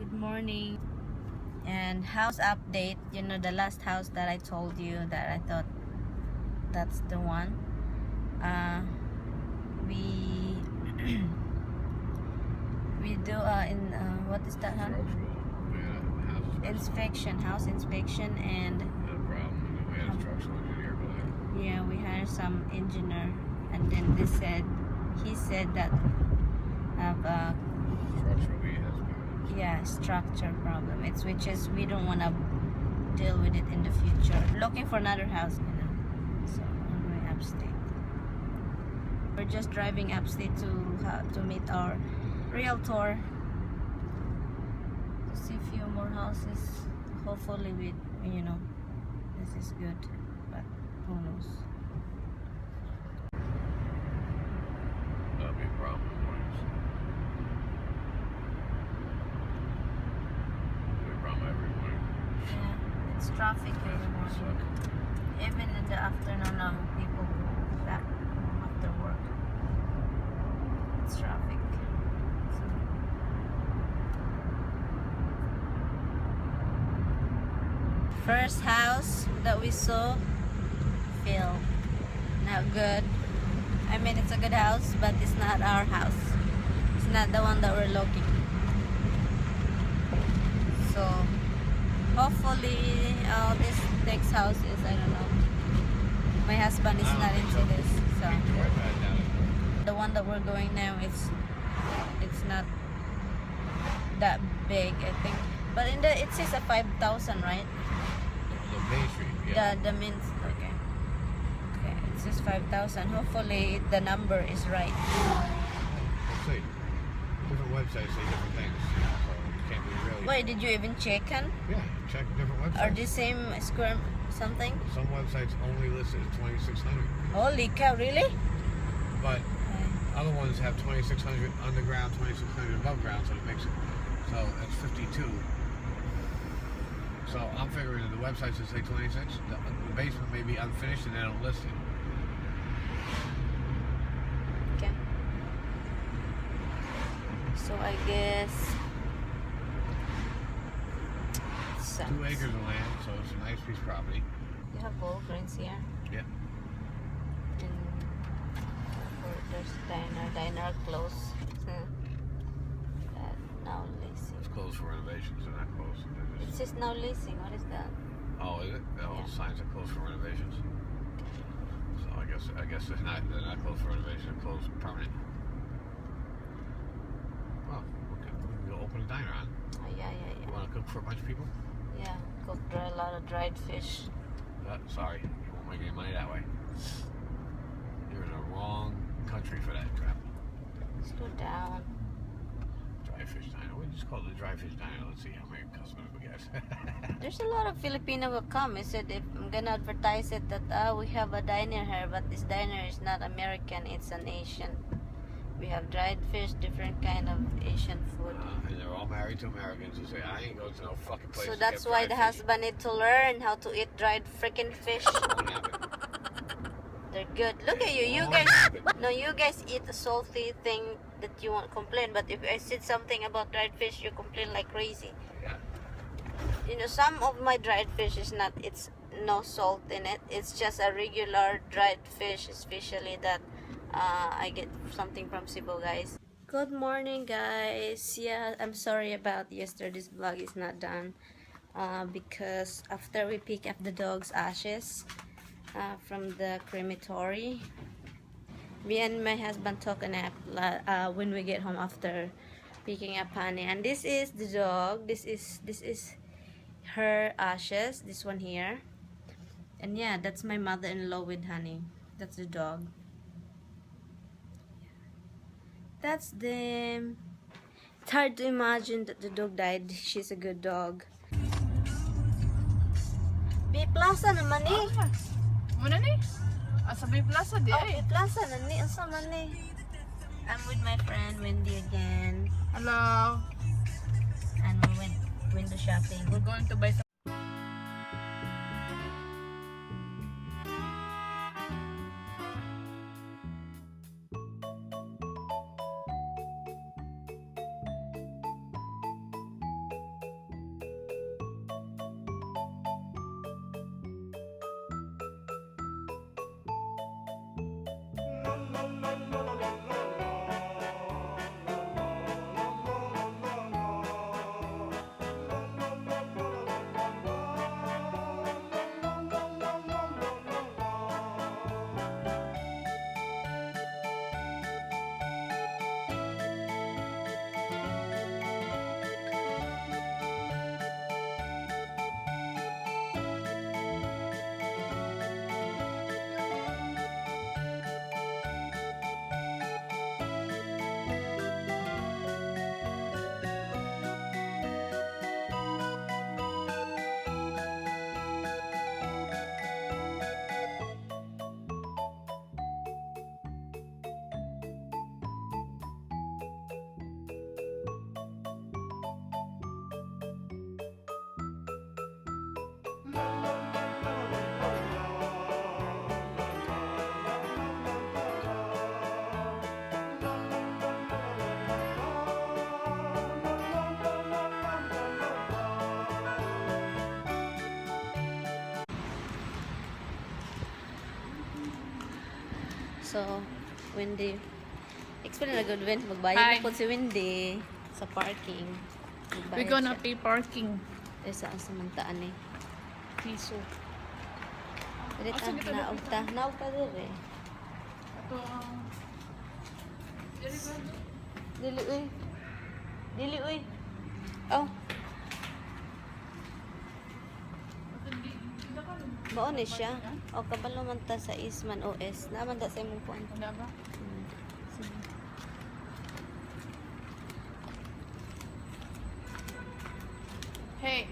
Good morning. And house update, you know, the last house that I told you that I thought that's the one. We we do in what is that, huh? House inspection, and No problem. We had a structural engineer go there. yeah, we hired some engineer, and then he said that have a Structurally has been. structure problem. It's which is we don't want to deal with it in the future. Looking for another house, you know. So we're going upstate. We're just driving upstate to meet our realtor to see a few more houses. Hopefully, this is good, but who knows? That'll be a problem in the mornings. It'll be a problem every morning. Yeah, it's traffic every morning. Even in the afternoon, people go back home after work. It's traffic. So. First house that we saw, Phil. Not good. I mean, it's a good house, but it's not our house. It's not the one that we're looking. So, hopefully, this next house is, I don't know. My husband is not into this, so the one that we're going now, it's not that big, I think. But it says a 5,000, right? The Main Street, yeah. The means okay. It says 5,000. Hopefully, the number is right. Let's see. Different websites say different things, so you can't be really. Wait, did you even check on? Yeah, check different websites. Are the same square something? Some websites only listed at 2,600, Holy cow, really? but other ones have 2,600 underground, 2,600 above ground, so it makes it. So that's 52. So I'm figuring that the websites that say 26, the basement may be unfinished and they don't list it. Okay. So I guess 2 acres of land, so it's a nice piece of property. You have Walgreens here. Yeah. And there's diner close. Now leasing. It's closed for renovations. They're not closed. They're It just... says now leasing. What is that? Oh, is it? Oh, Yeah. signs are closed for renovations. So I guess they're not closed for renovations. They're closed permanent. Well, we can go open a diner on. Oh, yeah. You want to cook for a bunch of people? Yeah, cook a lot of dried fish. Sorry, you won't make any money that way. You're in the wrong country for that crap. Let's go down. Dry fish diner. We just call it the dry fish diner. Let's see how many customers we get. There's a lot of Filipino will come. I said if I'm gonna advertise it that we have a diner here, but this diner is not American, it's an Asian. We have dried fish, different kind of Asian food. And they're all married to Americans who say, I ain't going to no fucking place. So to that's get why fried the fish." husband need to learn how to eat dried freaking fish. Won't happen. They're good. Look at you. You Won't guys, happen. no, you guys eat a salty thing that you won't complain. But if I said something about dried fish, you complain like crazy. Yeah. You know, some of my dried fish is not. It's no salt in it. It's just a regular dried fish, especially that I get something from Cebu, guys. Good morning, guys. Yeah, I'm sorry about yesterday's vlog is not done because after we pick up the dog's ashes from the crematory, me and my husband took a nap when we get home after picking up Honey. And this is the dog. This is her ashes. This one here. And yeah, that's my mother-in-law with Honey. That's the dog. That's them. It's hard to imagine that the dog died. She's a good dog. B Plaza naman eh. Muna ni? Asa may plaza di Oh, ay. B Plaza na ni. Asa man eh. I'm with my friend Wendy again. Hello. And we went window shopping. We're going to buy some So, Wendy. Explain na good, Wen. Magbayad Hi. na po si Wendy sa parking. We're Magbayad gonna siya. pay parking. Sa samantaan eh. Piso. Dili Asa dito naog ta. Naog ta dili. Ito Dili uy. Dili uy. Oh. Baon ni siya. O kabalo man ta sa Isman OS. Naman ta sa imong puan. Wala ba? Sige. Hey.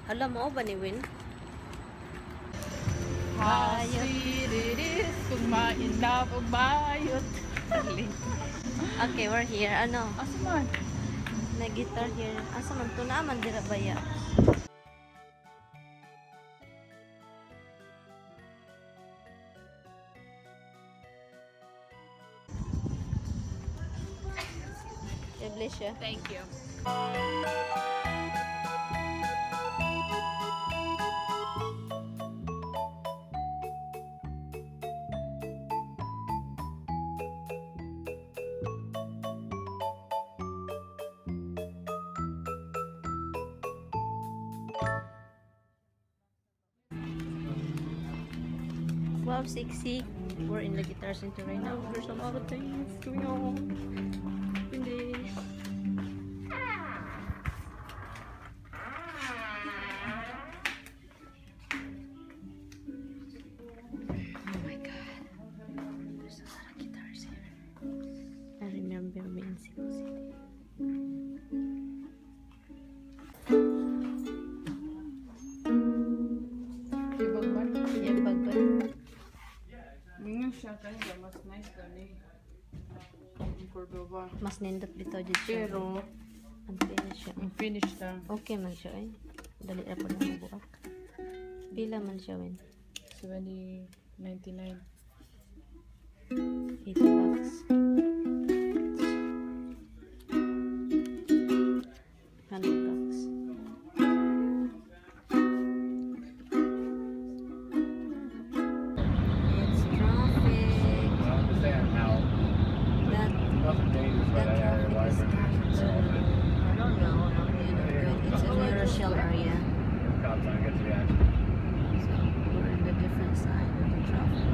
Hala mo ba ni Win? How sweet it is kung ma-in-love o bayot. Okay, we're here. Ano? Asa man? Na guitar here. Asa man to naman dira baya. God bless you. Thank you. Wow, sexy. We're in the guitar center right now. There's a lot of things going on. Hindi. Oh my god. There's a lot of guitars here. I remember me in Cebu City. Ibang man. Yan bagay. Mga siya kanya mas nice than eh. Ang Cordova. Mas nindot bitaw dyan siya. Pero, Ang finish siya. ang finish lang. Okay man siya eh. Dali na po na buak. Pila man siya Win? 70.99. 80 bucks. 100 bucks. It's traffic. I understand how That nothing dangerous, but I had a traffic is wife and kind of, I don't know, not really good. It's a Euroshell area. cops trying to get to the accident. So we're in the different side of the traffic.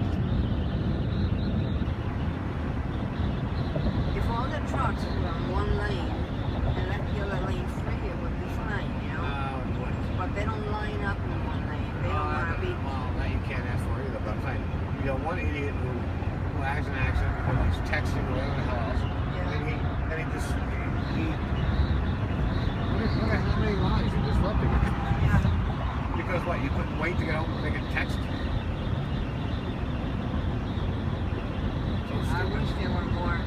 If all the trucks were on one lane and left the other lane free, it would be fine, you know? But they don't line up in one lane. They don't want to be. Well, that you can't ask for either, but I'm saying, you got one idiot who has an accident because he's texting away in the house, and he just, how many lives you disrupted? Yeah. Because what, you couldn't wait to get home and make a text? So I stupid. wish there were more.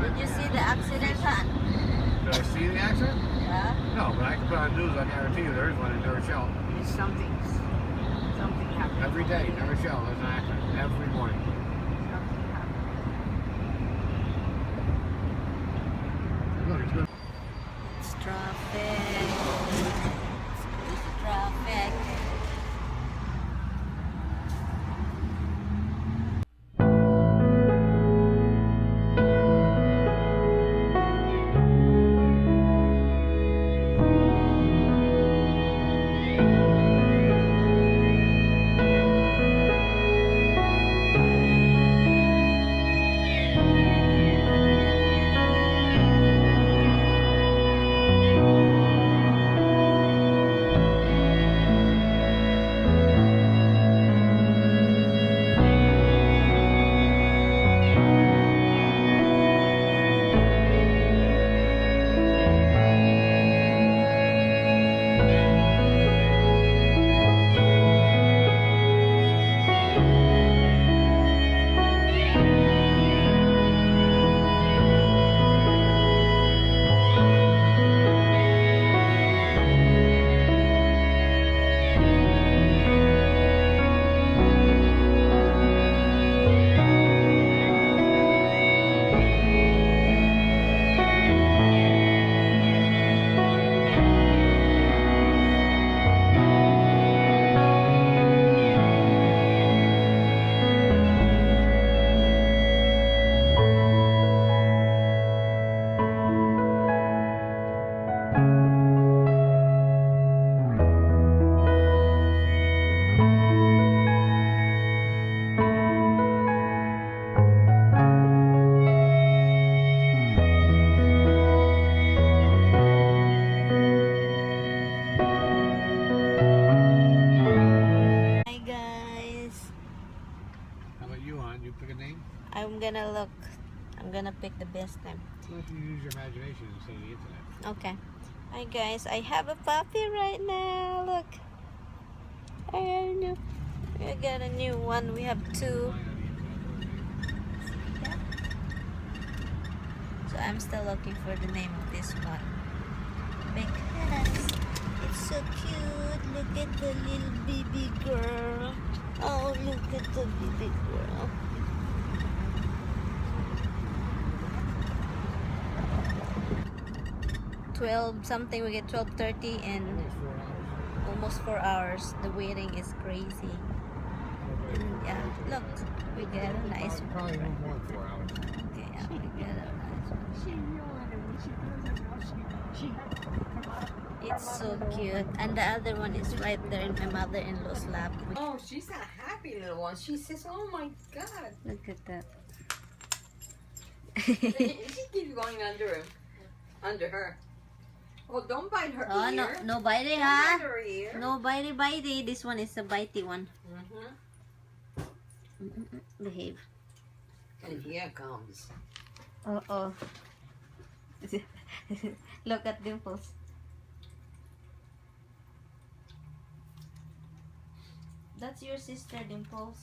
Did you see the accident, hon? Did I see the accident? Yeah. No, but I can put on news, I guarantee you there is one in Rochelle. It's something happened. Every day, in Rochelle, there's an accident. Every morning. Something happened. Look, it's good. It's traffic. It's traffic. gonna pick the best name. Let you use your imagination and see the internet. Okay. Hi guys, I have a puppy right now. Look. I got a new one. We have two. Find on the internet. Yeah. So I'm still looking for the name of this one. Because it's so cute. Look at the little baby girl. Oh, look at the baby girl. $12 something. We get 12:30 and Almost 4 hours. almost 4 hours. The waiting is crazy. And yeah, look, we get a nice one. Probably no more than 4 hours. Okay, yeah, we get a nice one. It's so cute. And the other one is right there in my mother-in-law's lap. Oh, she's a happy little one. She says, "Oh my God." Look at that. She keeps going under her. Oh, don't bite her Oh, ear. no biting, Don't huh? bite her ear. No bitey. This one is a bitey one. Behave. And here comes. Oh. Look at Dimples. That's your sister, Dimples.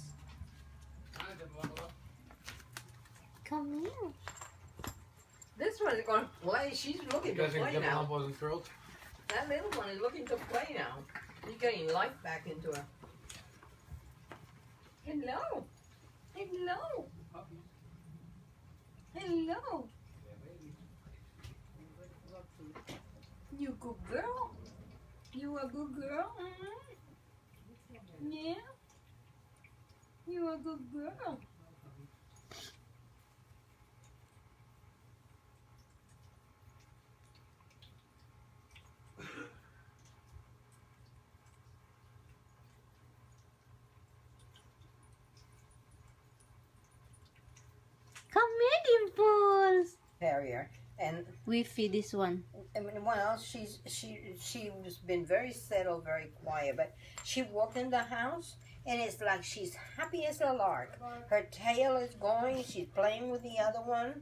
Come here. This one is going to play. She's looking You to guys think play Dimple now. wasn't thrilled? That little one is looking to play now. She's getting life back into her. Hello. Hello. Hello. You good girl? You a good girl? Yeah. You a good girl. Come here, Dimples. Terrier. And We feed this one. well, she's been very settled, very quiet, but she walked in the house and it's like she's happy as a lark. Her tail is going, she's playing with the other one,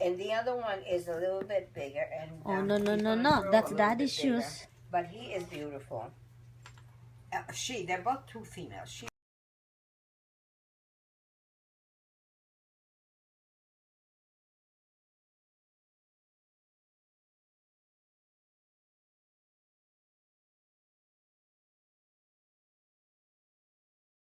and the other one is a little bit bigger. And Oh, no. he's gonna grow That's a little Daddy's bit bigger, shoes. but he is beautiful. They're both two females. She